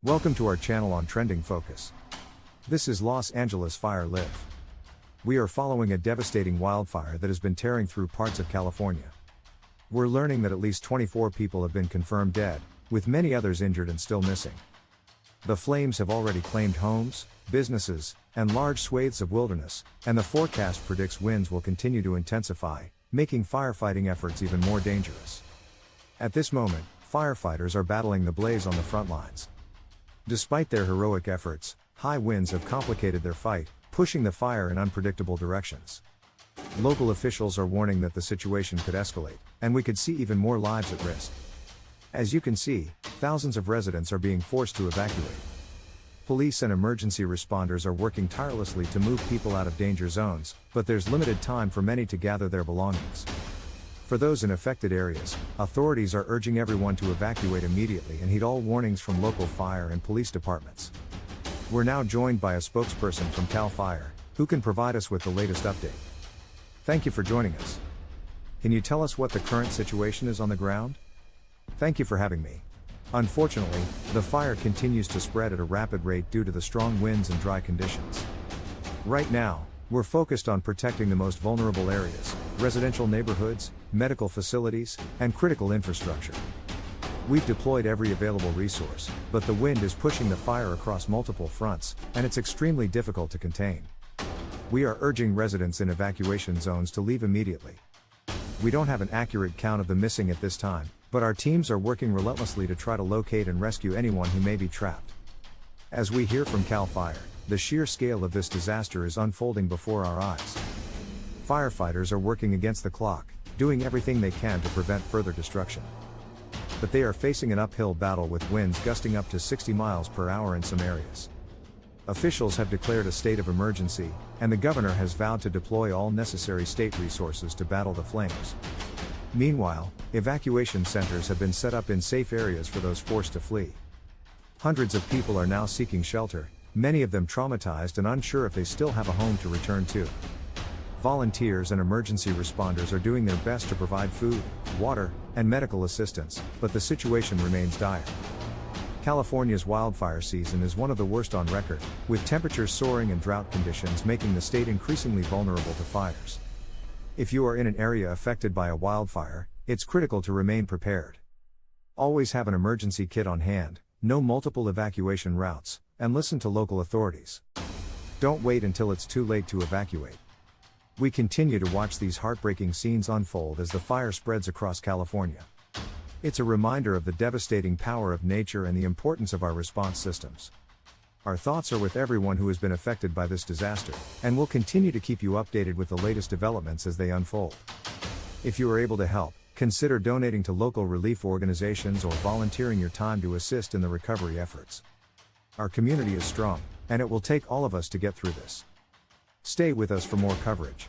Welcome to our channel on Trending Focus. This is Los Angeles Fire Live. We are following a devastating wildfire that has been tearing through parts of California. We're learning that at least 24 people have been confirmed dead, with many others injured and still missing. The flames have already claimed homes, businesses, and large swathes of wilderness, and the forecast predicts winds will continue to intensify, making firefighting efforts even more dangerous. At this moment, firefighters are battling the blaze on the front lines. Despite their heroic efforts, high winds have complicated their fight, pushing the fire in unpredictable directions. Local officials are warning that the situation could escalate, and we could see even more lives at risk. As you can see, thousands of residents are being forced to evacuate. Police and emergency responders are working tirelessly to move people out of danger zones, but there's limited time for many to gather their belongings. For those in affected areas, authorities are urging everyone to evacuate immediately and heed all warnings from local fire and police departments. We're now joined by a spokesperson from CAL FIRE, who can provide us with the latest update. Thank you for joining us. Can you tell us what the current situation is on the ground? Thank you for having me. Unfortunately, the fire continues to spread at a rapid rate due to the strong winds and dry conditions. Right now, we're focused on protecting the most vulnerable areas, residential neighborhoods, medical facilities, and critical infrastructure. We've deployed every available resource, but the wind is pushing the fire across multiple fronts, and it's extremely difficult to contain. We are urging residents in evacuation zones to leave immediately. We don't have an accurate count of the missing at this time, but our teams are working relentlessly to try to locate and rescue anyone who may be trapped. As we hear from CAL FIRE, the sheer scale of this disaster is unfolding before our eyes. Firefighters are working against the clock, doing everything they can to prevent further destruction. But they are facing an uphill battle with winds gusting up to 60 miles per hour in some areas. Officials have declared a state of emergency, and the governor has vowed to deploy all necessary state resources to battle the flames. Meanwhile, evacuation centers have been set up in safe areas for those forced to flee. Hundreds of people are now seeking shelter, many of them traumatized and unsure if they still have a home to return to. Volunteers and emergency responders are doing their best to provide food, water, and medical assistance, but the situation remains dire. California's wildfire season is one of the worst on record, with temperatures soaring and drought conditions making the state increasingly vulnerable to fires. If you are in an area affected by a wildfire, it's critical to remain prepared. Always have an emergency kit on hand, know multiple evacuation routes, and listen to local authorities. Don't wait until it's too late to evacuate. We continue to watch these heartbreaking scenes unfold as the fire spreads across California. It's a reminder of the devastating power of nature and the importance of our response systems. Our thoughts are with everyone who has been affected by this disaster, and we'll continue to keep you updated with the latest developments as they unfold. If you are able to help, consider donating to local relief organizations or volunteering your time to assist in the recovery efforts. Our community is strong, and it will take all of us to get through this. Stay with us for more coverage.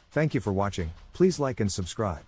Thank you for watching. Please like and subscribe.